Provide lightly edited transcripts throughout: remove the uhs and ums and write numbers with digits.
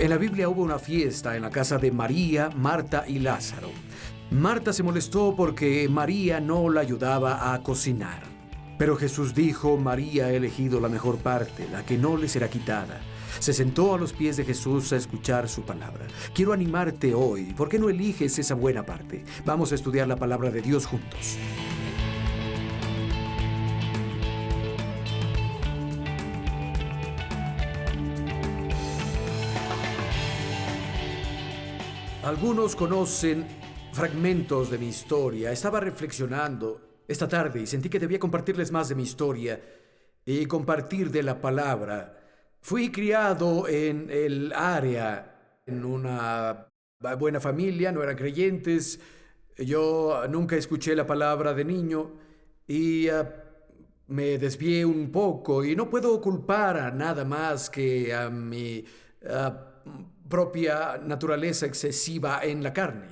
En la Biblia hubo una fiesta en la casa de María, Marta y Lázaro. Marta se molestó porque María no la ayudaba a cocinar. Pero Jesús dijo: María ha elegido la mejor parte, la que no le será quitada. Se sentó a los pies de Jesús a escuchar su palabra. Quiero animarte hoy. ¿Por qué no eliges esa buena parte? Vamos a estudiar la palabra de Dios juntos. Algunos conocen fragmentos de mi historia. Estaba reflexionando esta tarde y sentí que debía compartirles más de mi historia y compartir de la palabra. Fui criado en el área, en una buena familia, no eran creyentes. Yo nunca escuché la palabra de niño y me desvié un poco y no puedo culpar a nada más que a mi propia naturaleza excesiva en la carne.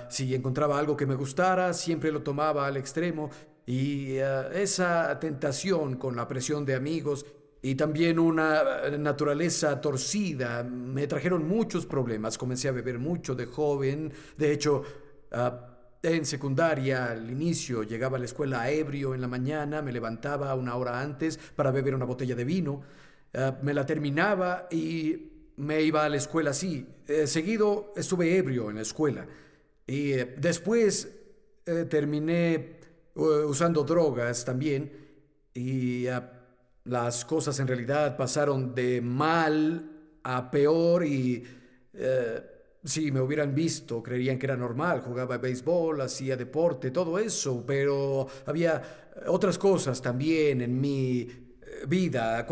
Si encontraba algo que me gustara, siempre lo tomaba al extremo y esa tentación con la presión de amigos y también una naturaleza torcida me trajeron muchos problemas. Comencé a beber mucho de joven. De hecho, en secundaria, al inicio, llegaba a la escuela ebrio en la mañana, me levantaba una hora antes para beber una botella de vino, me la terminaba y me iba a la escuela así. Seguido estuve ebrio en la escuela y después terminé usando drogas también y las cosas en realidad pasaron de mal a peor y si me hubieran visto creerían que era normal. Jugaba béisbol, hacía deporte, todo eso, pero había otras cosas también en mi vida.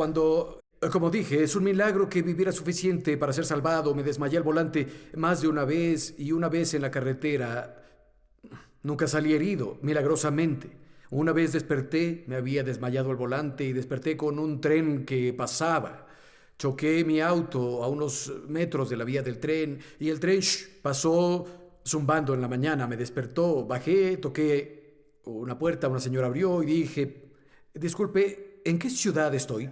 Como dije, es un milagro que viviera suficiente para ser salvado. Me desmayé al volante más de una vez y una vez en la carretera. Nunca salí herido, milagrosamente. Una vez desperté, me había desmayado al volante y desperté con un tren que pasaba. Choqué mi auto a unos metros de la vía del tren y el tren pasó zumbando en la mañana. Me despertó, bajé, toqué una puerta, una señora abrió y dije: disculpe, ¿en qué ciudad estoy?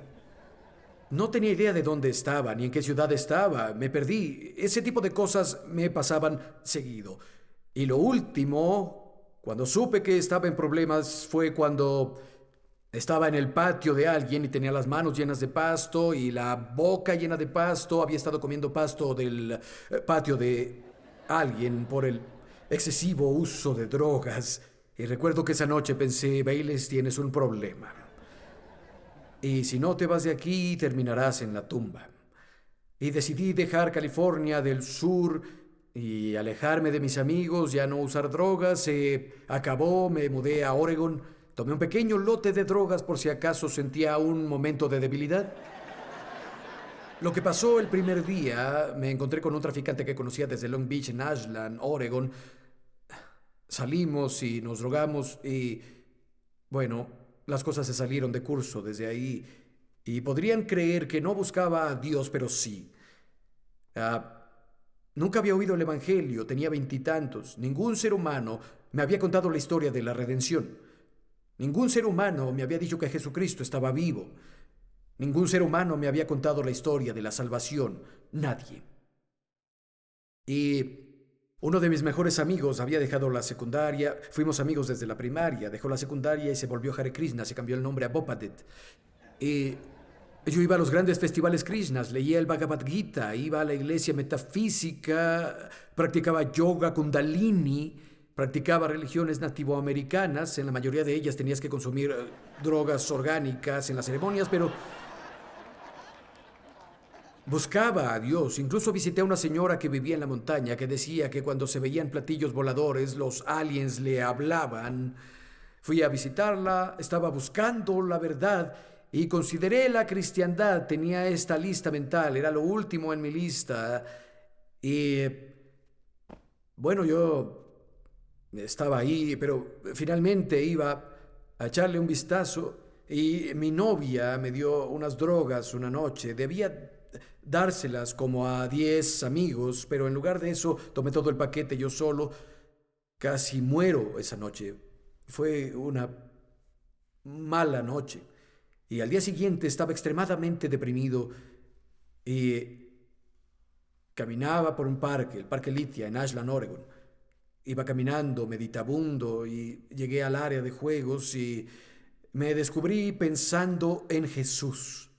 No tenía idea de dónde estaba, ni en qué ciudad estaba. Me perdí. Ese tipo de cosas me pasaban seguido. Y lo último, cuando supe que estaba en problemas, fue cuando estaba en el patio de alguien y tenía las manos llenas de pasto y la boca llena de pasto. Había estado comiendo pasto del patio de alguien por el excesivo uso de drogas. Y recuerdo que esa noche pensé: Bayless, tienes un problema. Y si no te vas de aquí, terminarás en la tumba. Y decidí dejar California del Sur y alejarme de mis amigos, ya no usar drogas. Se acabó, me mudé a Oregon. Tomé un pequeño lote de drogas por si acaso sentía un momento de debilidad. Lo que pasó el primer día, me encontré con un traficante que conocía desde Long Beach, en Ashland, Oregon. Salimos y nos drogamos y, bueno, las cosas se salieron de curso desde ahí y podrían creer que no buscaba a Dios, pero sí. Ah, Nunca había oído el Evangelio, tenía veintitantos. Ningún ser humano me había contado la historia de la redención. Ningún ser humano me había dicho que Jesucristo estaba vivo. Ningún ser humano me había contado la historia de la salvación. Nadie. Y uno de mis mejores amigos había dejado la secundaria. Fuimos amigos desde la primaria. Dejó la secundaria y se volvió Hare Krishna. Se cambió el nombre a Bopadet. Y yo iba a los grandes festivales Krishnas, leía el Bhagavad Gita, iba a la iglesia metafísica, practicaba yoga kundalini, practicaba religiones nativoamericanas. En la mayoría de ellas tenías que consumir drogas orgánicas en las ceremonias, pero buscaba a Dios. Incluso visité a una señora que vivía en la montaña que decía que cuando se veían platillos voladores, los aliens le hablaban. Fui a visitarla, estaba buscando la verdad y consideré la cristiandad. Tenía esta lista mental, era lo último en mi lista. Y bueno, yo estaba ahí, pero finalmente iba a echarle un vistazo y mi novia me dio unas drogas una noche. Debía dárselas como a 10 amigos, pero en lugar de eso tomé todo el paquete yo solo. Casi muero esa noche. Fue una mala noche. Y al día siguiente estaba extremadamente deprimido y Caminaba por un parque, el Parque Lithia, en Ashland, Oregon. Iba caminando meditabundo y llegué al área de juegos y me descubrí pensando en Jesús.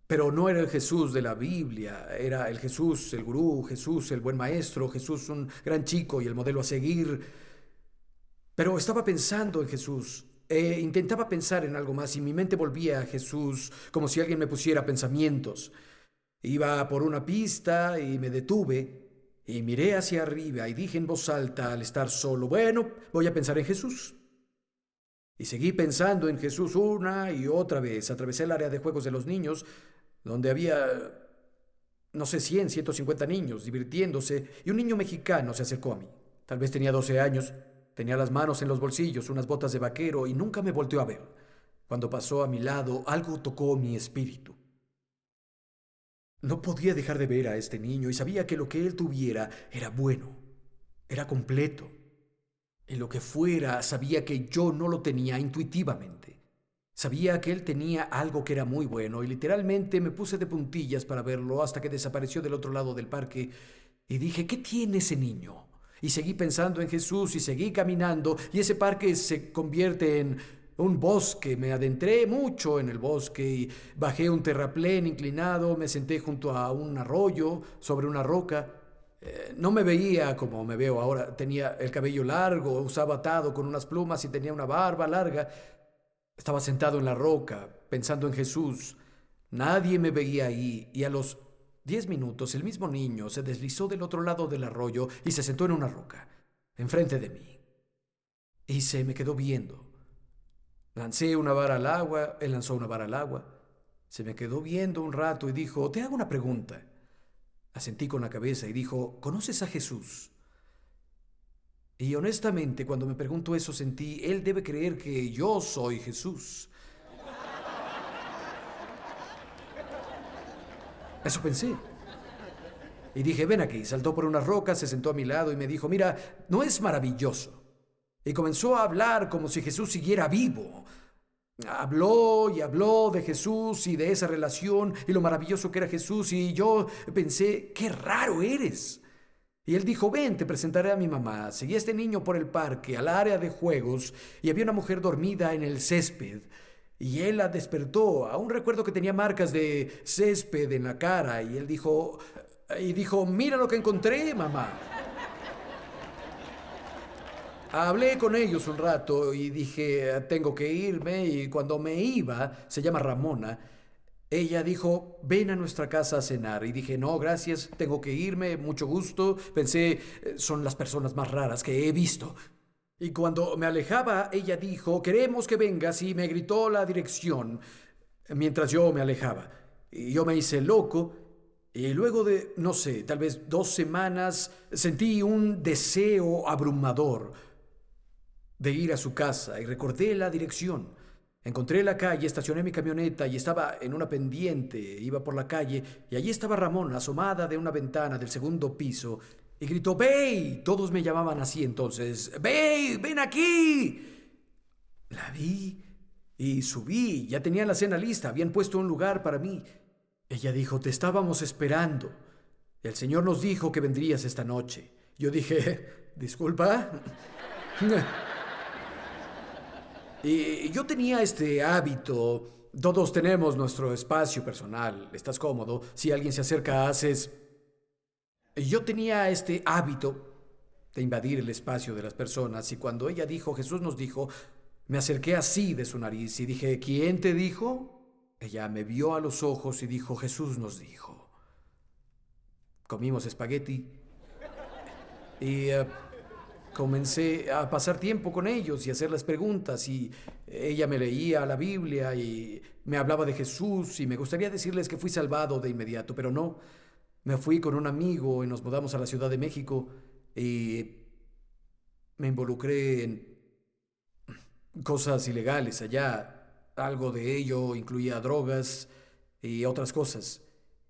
Pero no era el Jesús de la Biblia, era el Jesús, el gurú, Jesús, el buen maestro, Jesús, un gran chico y el modelo a seguir. Pero estaba pensando en Jesús. Intentaba pensar en algo más y mi mente volvía a Jesús como si alguien me pusiera pensamientos. Iba por una pista y me detuve y miré hacia arriba y dije en voz alta al estar solo, bueno, voy a pensar en Jesús. Y seguí pensando en Jesús una y otra vez. Atravesé el área de juegos de los niños, donde había, no sé, 100, 150 niños divirtiéndose, y un niño mexicano se acercó a mí. Tal vez tenía 12 años, tenía las manos en los bolsillos, unas botas de vaquero, y nunca me volteó a ver. Cuando pasó a mi lado, algo tocó mi espíritu. No podía dejar de ver a este niño y sabía que lo que él tuviera era bueno, era completo. Y lo que fuera, sabía que yo no lo tenía intuitivamente. Sabía que él tenía algo que era muy bueno y literalmente me puse de puntillas para verlo hasta que desapareció del otro lado del parque y dije, ¿qué tiene ese niño? Y seguí pensando en Jesús y seguí caminando y ese parque se convierte en un bosque. Me adentré mucho en el bosque y bajé un terraplén inclinado, me senté junto a un arroyo sobre una roca. No me veía como me veo ahora. Tenía el cabello largo, usaba atado con unas plumas y tenía una barba larga. Estaba sentado en la roca, pensando en Jesús. Nadie me veía ahí y a los 10 minutos el mismo niño se deslizó del otro lado del arroyo y se sentó en una roca, enfrente de mí. Y se me quedó viendo. Lancé una vara al agua, él lanzó una vara al agua. Se me quedó viendo un rato y dijo, te hago una pregunta. Asentí con la cabeza y dijo, ¿conoces a Jesús? Y honestamente, cuando me preguntó eso, sentí, él debe creer que yo soy Jesús. Eso pensé. Y dije, ven aquí. Saltó por una roca, se sentó a mi lado y me dijo, mira, ¿no es maravilloso? Y comenzó a hablar como si Jesús siguiera vivo. Habló y habló de Jesús y de esa relación y lo maravilloso que era Jesús y yo pensé, qué raro eres. Y él dijo, ven, te presentaré a mi mamá. Seguí a este niño por el parque, al área de juegos, y había una mujer dormida en el césped. Y él la despertó. Aún recuerdo que tenía marcas de césped en la cara. Y él dijo, mira lo que encontré, mamá. Hablé con ellos un rato y dije, tengo que irme. Y cuando me iba, se llama Ramona, ella dijo, ven a nuestra casa a cenar. Y dije, no, gracias, tengo que irme, mucho gusto. Pensé, son las personas más raras que he visto. Y cuando me alejaba, ella dijo, queremos que vengas, y me gritó la dirección mientras yo me alejaba. Y yo me hice loco, y luego de, no sé, tal vez 2 semanas, sentí un deseo abrumador de ir a su casa y recordé la dirección. Encontré la calle, estacioné mi camioneta y estaba en una pendiente. Iba por la calle y allí estaba Ramón, asomada de una ventana del segundo piso, y gritó, ¡Bey! Todos me llamaban así entonces. ¡Bey! ¡Ven aquí! La vi y subí. Ya tenía la cena lista, habían puesto un lugar para mí. Ella dijo, te estábamos esperando. El Señor nos dijo que vendrías esta noche. Yo dije, ¿disculpa? Y yo tenía este hábito. Todos tenemos nuestro espacio personal. Estás cómodo. Si alguien se acerca, haces... Yo tenía este hábito de invadir el espacio de las personas. Y cuando ella dijo, Jesús nos dijo, me acerqué así de su nariz y dije, ¿quién te dijo? Ella me vio a los ojos y dijo, Jesús nos dijo. Comimos espagueti y comencé a pasar tiempo con ellos y hacerles preguntas, y ella me leía la Biblia y me hablaba de Jesús, y me gustaría decirles que fui salvado de inmediato, pero no. Me fui con un amigo y nos mudamos a la Ciudad de México y me involucré en cosas ilegales allá. Algo de ello incluía drogas y otras cosas.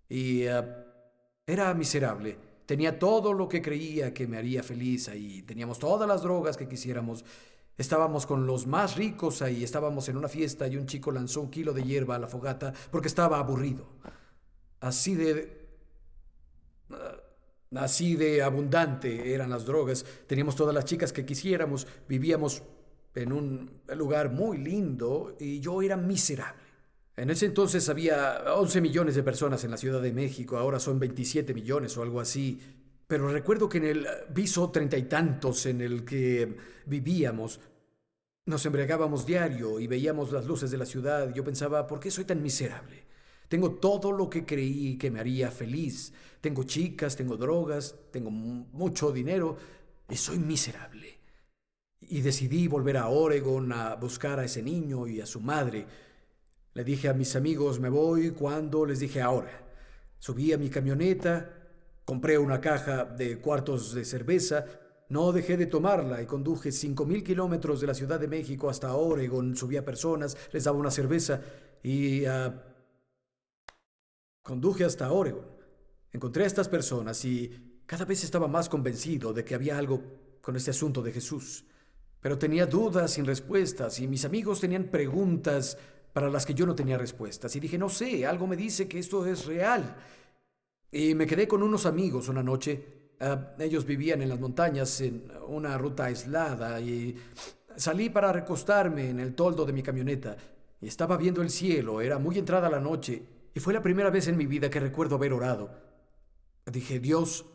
Y era miserable. Tenía todo lo que creía que me haría feliz ahí. Teníamos todas las drogas que quisiéramos. Estábamos con los más ricos ahí. Estábamos en una fiesta y un chico lanzó 1 kilo de hierba a la fogata porque estaba aburrido. Así de Así de abundante eran las drogas. Teníamos todas las chicas que quisiéramos, vivíamos en un lugar muy lindo y yo era miserable. En ese entonces había 11 millones de personas en la Ciudad de México, ahora son 27 millones o algo así. Pero recuerdo que en el piso treinta y tantos en el que vivíamos, nos embriagábamos diario y veíamos las luces de la ciudad. Yo pensaba, ¿por qué soy tan miserable? Tengo todo lo que creí que me haría feliz. Tengo chicas, tengo drogas, tengo mucho dinero y soy miserable. Y decidí volver a Oregon a buscar a ese niño y a su madre. Le dije a mis amigos, me voy cuando, les dije ahora. Subí a mi camioneta, compré una caja de cuartos de cerveza, no dejé de tomarla y conduje 5.000 kilómetros de la Ciudad de México hasta Oregon. Subí a personas, les daba una cerveza y conduje hasta Oregon. Encontré a estas personas y cada vez estaba más convencido de que había algo con este asunto de Jesús. Pero tenía dudas sin respuestas y mis amigos tenían preguntas para las que yo no tenía respuestas. Y dije, no sé, algo me dice que esto es real. Y me quedé con unos amigos una noche. Ellos vivían en las montañas en una ruta aislada y salí para recostarme en el toldo de mi camioneta. Y estaba viendo el cielo, era muy entrada la noche y fue la primera vez en mi vida que recuerdo haber orado. Dije, Dios,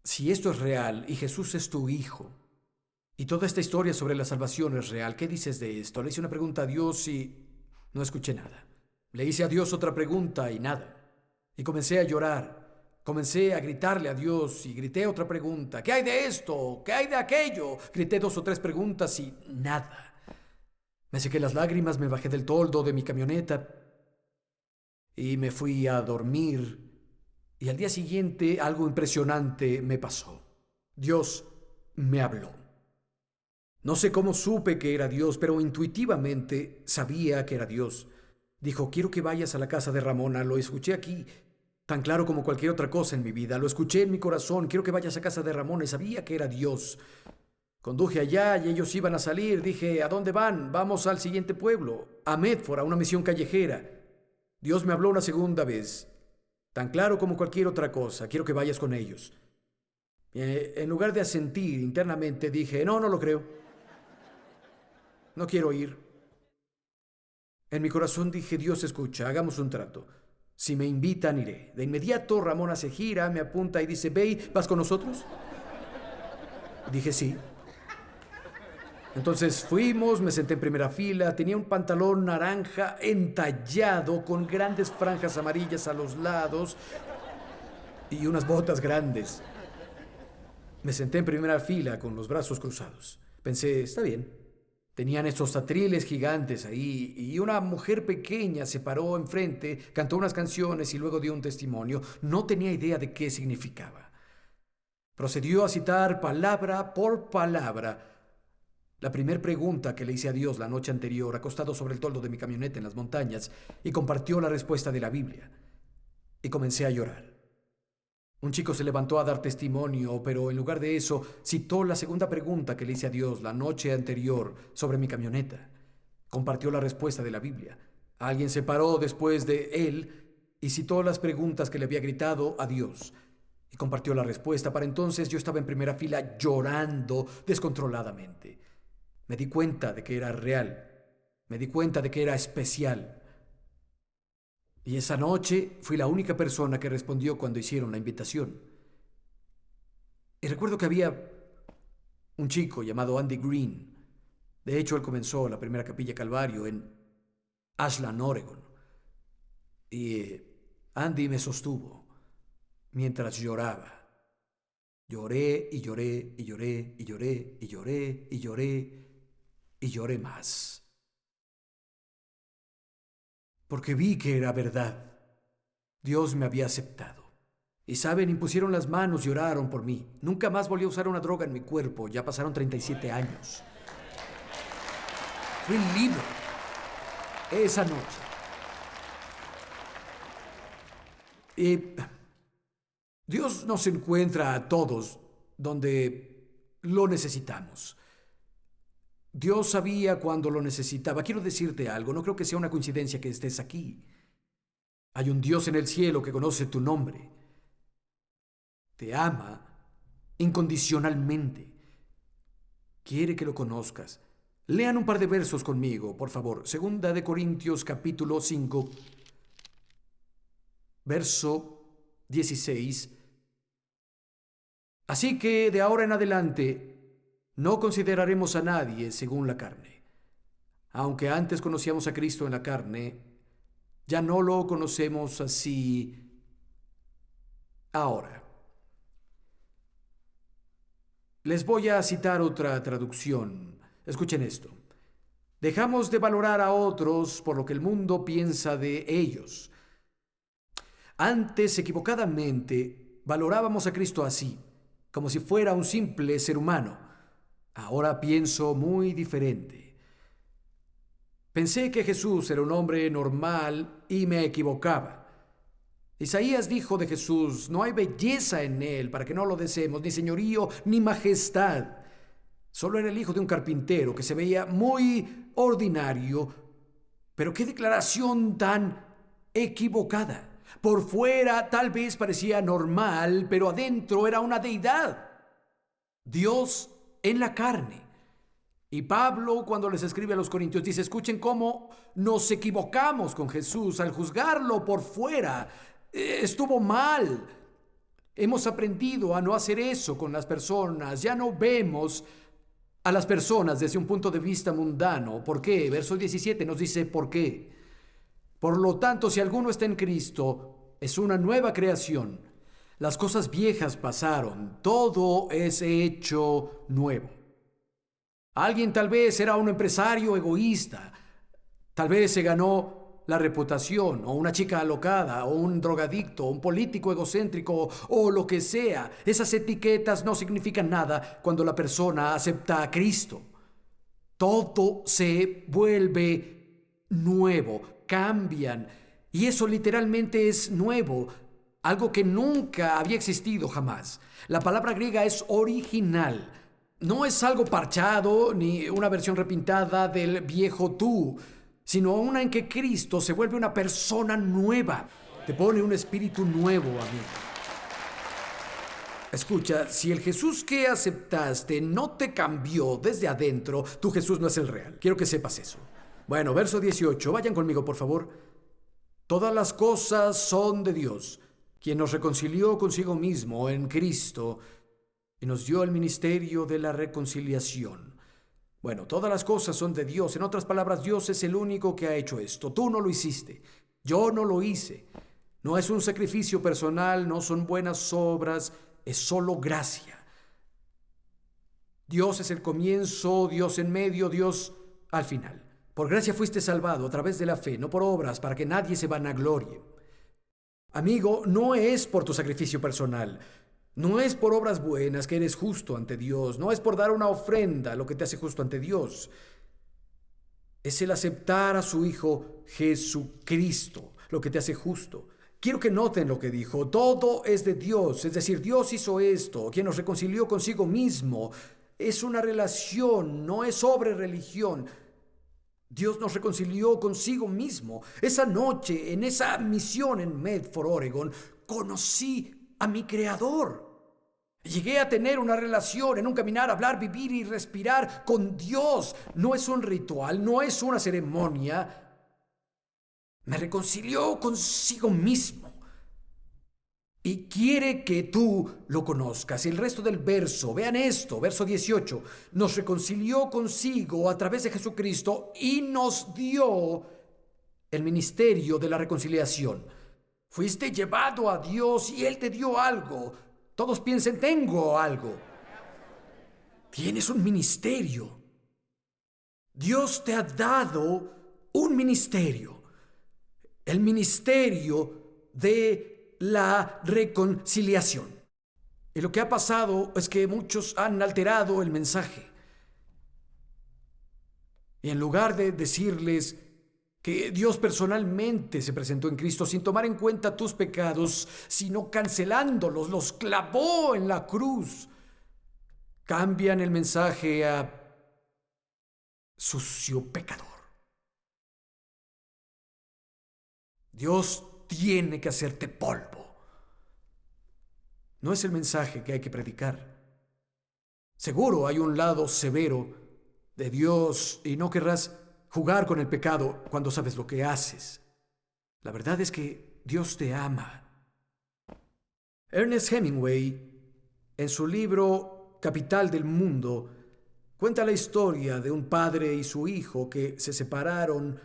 si esto es real y Jesús es tu hijo, y toda esta historia sobre la salvación es real, ¿qué dices de esto? Le hice una pregunta a Dios y no escuché nada. Le hice a Dios otra pregunta y nada. Y comencé a llorar. Comencé a gritarle a Dios y grité otra pregunta. ¿Qué hay de esto? ¿Qué hay de aquello? Grité 2 o 3 preguntas y nada. Me sequé las lágrimas, me bajé del toldo de mi camioneta y me fui a dormir. Y al día siguiente algo impresionante me pasó. Dios me habló. No sé cómo supe que era Dios, pero intuitivamente sabía que era Dios. Dijo, quiero que vayas a la casa de Ramona. Lo escuché aquí, tan claro como cualquier otra cosa en mi vida. Lo escuché en mi corazón. Quiero que vayas a casa de Ramona. Y sabía que era Dios. Conduje allá y ellos iban a salir. Dije, ¿a dónde van? Vamos al siguiente pueblo, a Medford, a una misión callejera. Dios me habló una segunda vez, tan claro como cualquier otra cosa. Quiero que vayas con ellos. En lugar de asentir internamente, dije, no, no lo creo. No quiero ir. En mi corazón dije, Dios escucha, hagamos un trato. Si me invitan, iré. De inmediato Ramona se gira, me apunta y dice, ve, ¿vas con nosotros? Dije, sí. Entonces fuimos, me senté en primera fila, tenía un pantalón naranja entallado con grandes franjas amarillas a los lados y unas botas grandes. Me senté en primera fila con los brazos cruzados. Pensé, está bien. Tenían estos atriles gigantes ahí y una mujer pequeña se paró enfrente, cantó unas canciones y luego dio un testimonio. No tenía idea de qué significaba. Procedió a citar palabra por palabra la primera pregunta que le hice a Dios la noche anterior, acostado sobre el toldo de mi camioneta en las montañas, y compartió la respuesta de la Biblia. Y comencé a llorar. Un chico se levantó a dar testimonio, pero en lugar de eso, citó la segunda pregunta que le hice a Dios la noche anterior sobre mi camioneta. Compartió la respuesta de la Biblia. Alguien se paró después de él y citó las preguntas que le había gritado a Dios. Y compartió la respuesta. Para entonces yo estaba en primera fila llorando descontroladamente. Me di cuenta de que era real. Me di cuenta de que era especial. Y esa noche fui la única persona que respondió cuando hicieron la invitación. Y recuerdo que había un chico llamado Andy Green. De hecho, él comenzó la primera capilla Calvario en Ashland, Oregon. Y Andy me sostuvo mientras lloraba. Lloré y lloré y lloré y lloré y lloré y lloré y lloré más. Porque vi que era verdad. Dios me había aceptado. Y saben, impusieron las manos y oraron por mí. Nunca más volví a usar una droga en mi cuerpo. Ya pasaron 37 años. Fui libre esa noche. Y Dios nos encuentra a todos donde lo necesitamos. Dios sabía cuando lo necesitaba. Quiero decirte algo, no creo que sea una coincidencia que estés aquí. Hay un Dios en el cielo que conoce tu nombre. te ama incondicionalmente. Quiere que lo conozcas. Lean un par de versos conmigo, por favor. Segunda de Corintios capítulo 5, verso 16. Así que de ahora en adelante no consideraremos a nadie según la carne. Aunque antes conocíamos a Cristo en la carne, ya no lo conocemos así ahora. Les voy a citar otra traducción. Escuchen esto. Dejamos de valorar a otros por lo que el mundo piensa de ellos. Antes, equivocadamente, valorábamos a Cristo así, como si fuera un simple ser humano. Ahora pienso muy diferente. Pensé que Jesús era un hombre normal y me equivocaba. Isaías dijo de Jesús: no hay belleza en él para que no lo deseemos, ni señorío, ni majestad. Solo era el hijo de un carpintero que se veía muy ordinario. Pero qué declaración tan equivocada. Por fuera tal vez parecía normal, pero adentro era una deidad. Dios en la carne. Y Pablo, cuando les escribe a los Corintios, dice: escuchen cómo nos equivocamos con Jesús al juzgarlo por fuera. Estuvo mal. Hemos aprendido a no hacer eso con las personas. Ya no vemos a las personas desde un punto de vista mundano. ¿Por qué? Verso 17 nos dice por qué. Por lo tanto, si alguno está en Cristo, es una nueva creación. Las cosas viejas pasaron, todo es hecho nuevo. Alguien tal vez era un empresario egoísta, tal vez se ganó la reputación, o una chica alocada, o un drogadicto, o un político egocéntrico, o lo que sea. Esas etiquetas no significan nada cuando la persona acepta a Cristo. Todo se vuelve nuevo, cambian, y eso literalmente es nuevo, algo que nunca había existido jamás. La palabra griega es original. No es algo parchado ni una versión repintada del viejo tú, sino una en que Cristo se vuelve una persona nueva. Te pone un espíritu nuevo, amigo. Escucha, si el Jesús que aceptaste no te cambió desde adentro, tu Jesús no es el real. Quiero que sepas eso. Bueno, verso 18, vayan conmigo, por favor. Todas las cosas son de Dios, quien nos reconcilió consigo mismo en Cristo y nos dio el ministerio de la reconciliación. Bueno, todas las cosas son de Dios. En otras palabras, Dios es el único que ha hecho esto. Tú no lo hiciste. Yo no lo hice. No es un sacrificio personal, no son buenas obras, es solo gracia. Dios es el comienzo, Dios en medio, Dios al final. Por gracia fuiste salvado a través de la fe, no por obras, para que nadie se vanaglorie. Amigo, no es por tu sacrificio personal. No es por obras buenas que eres justo ante Dios. No es por dar una ofrenda lo que te hace justo ante Dios. Es el aceptar a su Hijo Jesucristo lo que te hace justo. Quiero que noten lo que dijo. Todo es de Dios. Es decir, Dios hizo esto, quien nos reconcilió consigo mismo. Es una relación, no es sobre religión. Dios nos reconcilió consigo mismo. Esa noche, en esa misión en Medford, Oregon, conocí a mi Creador. Llegué a tener una relación, en un caminar, hablar, vivir y respirar con Dios. No es un ritual, no es una ceremonia. Me reconcilió consigo mismo. Y quiere que tú lo conozcas. El resto del verso, vean esto, verso 18. Nos reconcilió consigo a través de Jesucristo y nos dio el ministerio de la reconciliación. Fuiste llevado a Dios y Él te dio algo. Todos piensen, tengo algo. Tienes un ministerio. Dios te ha dado un ministerio. El ministerio de la reconciliación. Y lo que ha pasado es que muchos han alterado el mensaje. Y en lugar de decirles que Dios personalmente se presentó en Cristo sin tomar en cuenta tus pecados, sino cancelándolos, los clavó en la cruz, cambian el mensaje a sucio pecador. Dios tiene que hacerte polvo. no es el mensaje que hay que predicar. Seguro hay un lado severo de Dios y no querrás jugar con el pecado cuando sabes lo que haces. La verdad es que Dios te ama. Ernest Hemingway, en su libro Capital del Mundo, cuenta la historia de un padre y su hijo que se separaron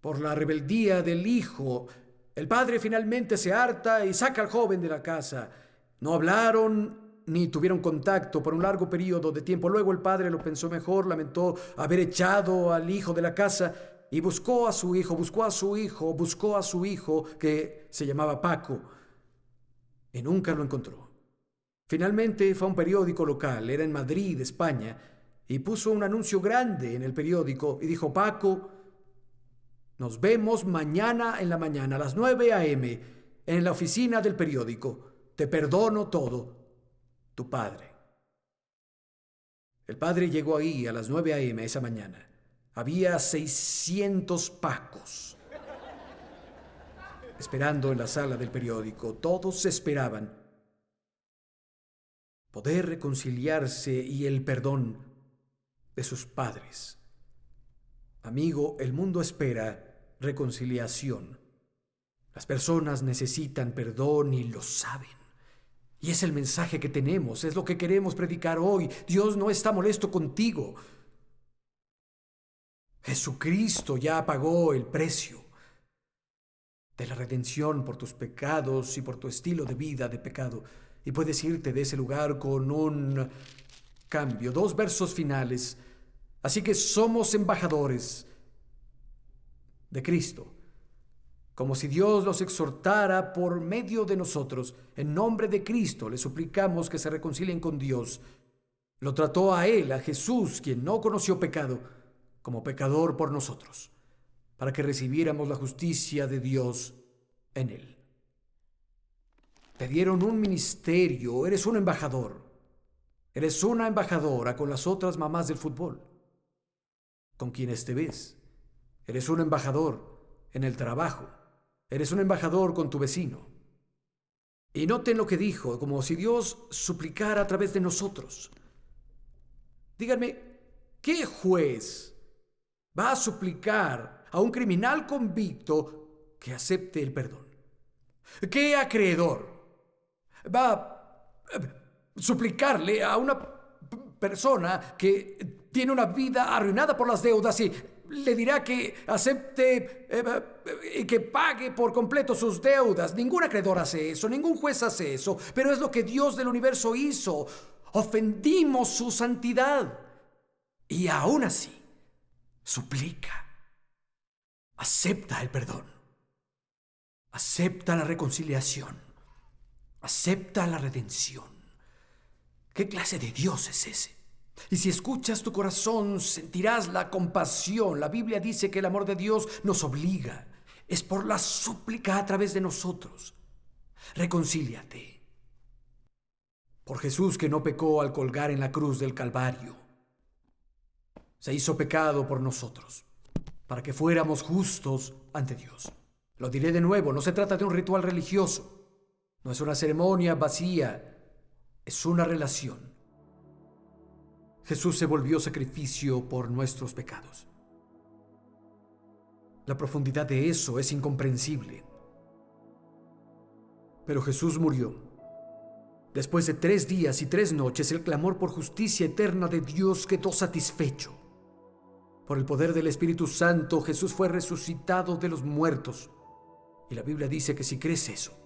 por la rebeldía del hijo. El padre finalmente se harta y saca al joven de la casa. No hablaron ni tuvieron contacto por un largo periodo de tiempo. Luego el padre lo pensó mejor, lamentó haber echado al hijo de la casa y buscó a su hijo, que se llamaba Paco, y nunca lo encontró. Finalmente fue a un periódico local, era en Madrid, España, y puso un anuncio grande en el periódico y dijo: Paco, nos vemos mañana en la mañana a las 9 a.m. en la oficina del periódico. Te perdono todo. Tu padre. El padre llegó ahí a las 9 a.m. esa mañana. Había 600 Pacos esperando en la sala del periódico. Todos esperaban poder reconciliarse y el perdón de sus padres. Amigo, el mundo espera reconciliación. Las personas necesitan perdón y lo saben. Y es el mensaje que tenemos, es lo que queremos predicar hoy. Dios no está molesto contigo. Jesucristo ya pagó el precio de la redención por tus pecados y por tu estilo de vida de pecado. Y puedes irte de ese lugar con un cambio. 2 versos finales. Así que somos embajadores de Cristo, como si Dios los exhortara por medio de nosotros. En nombre de Cristo les suplicamos que se reconcilien con Dios. Lo trató a él, a Jesús, quien no conoció pecado, como pecador por nosotros, para que recibiéramos la justicia de Dios en él. Te dieron un ministerio, eres un embajador. Eres una embajadora con las otras mamás del fútbol, con quienes te ves. Eres un embajador en el trabajo. Eres un embajador con tu vecino. Y noten lo que dijo, como si Dios suplicara a través de nosotros. Díganme, ¿qué juez va a suplicar a un criminal convicto que acepte el perdón? ¿Qué acreedor va a suplicarle a una persona que tiene una vida arruinada por las deudas y le dirá que acepte y que pague por completo sus deudas? Ningún acreedor hace eso, ningún juez hace eso, pero es lo que Dios del universo hizo. Ofendimos su santidad y aún así suplica, acepta el perdón, acepta la reconciliación, acepta la redención. ¿Qué clase de Dios es ese? Y si escuchas tu corazón, sentirás la compasión. La Biblia dice que el amor de Dios nos obliga. Es por la súplica a través de nosotros. Reconcíliate. Por Jesús, que no pecó al colgar en la cruz del Calvario. Se hizo pecado por nosotros, para que fuéramos justos ante Dios. Lo diré de nuevo, no se trata de un ritual religioso. No es una ceremonia vacía. Es una relación. Jesús se volvió sacrificio por nuestros pecados. La profundidad de eso es incomprensible. Pero Jesús murió. Después de 3 días y 3 noches, el clamor por justicia eterna de Dios quedó satisfecho. Por el poder del Espíritu Santo, Jesús fue resucitado de los muertos. Y la Biblia dice que si crees eso,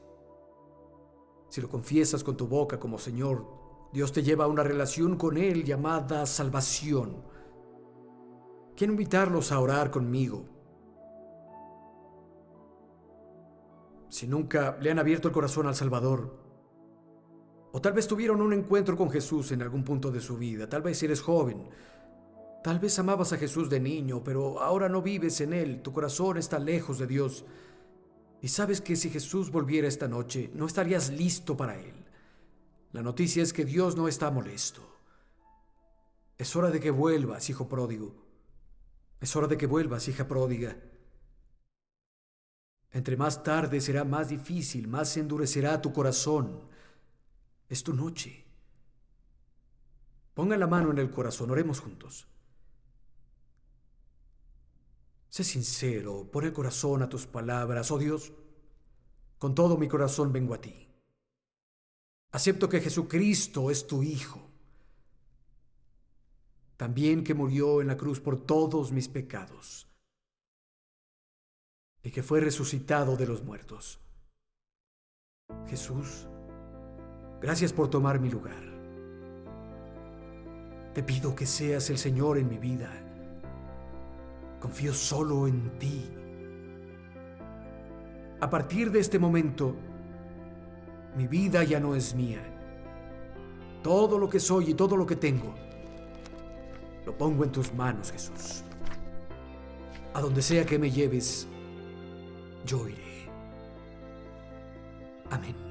si lo confiesas con tu boca como Señor, Dios te lleva a una relación con Él llamada salvación. Quiero invitarlos a orar conmigo. Si nunca le han abierto el corazón al Salvador, o tal vez tuvieron un encuentro con Jesús en algún punto de su vida, tal vez eres joven, tal vez amabas a Jesús de niño, pero ahora no vives en Él, tu corazón está lejos de Dios, y sabes que si Jesús volviera esta noche, no estarías listo para Él. La noticia es que Dios no está molesto. Es hora de que vuelvas, hijo pródigo. Es hora de que vuelvas, hija pródiga. Entre más tarde será más difícil, más se endurecerá tu corazón. Es tu noche. Ponga la mano en el corazón, oremos juntos. Sé sincero, pon el corazón a tus palabras. Oh Dios, con todo mi corazón vengo a ti. Acepto que Jesucristo es tu Hijo. También que murió en la cruz por todos mis pecados y que fue resucitado de los muertos. Jesús, gracias por tomar mi lugar. Te pido que seas el Señor en mi vida. Confío solo en ti. A partir de este momento, mi vida ya no es mía. Todo lo que soy y todo lo que tengo, lo pongo en tus manos, Jesús. A donde sea que me lleves, yo iré. Amén.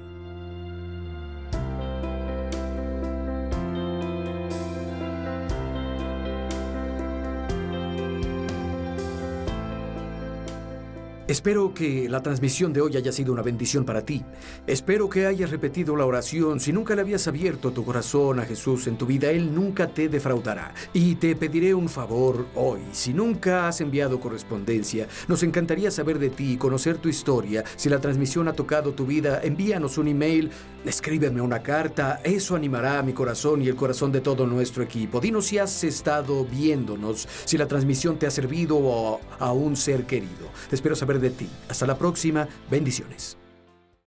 Espero que la transmisión de hoy haya sido una bendición para ti. Espero que hayas repetido la oración. Si nunca le habías abierto tu corazón a Jesús en tu vida, Él nunca te defraudará. Y te pediré un favor hoy. Si nunca has enviado correspondencia, nos encantaría saber de ti y conocer tu historia. Si la transmisión ha tocado tu vida, envíanos un email, escríbeme una carta. Eso animará a mi corazón y el corazón de todo nuestro equipo. Dinos si has estado viéndonos, si la transmisión te ha servido a un ser querido. Espero saber de ti. Hasta la próxima. Bendiciones.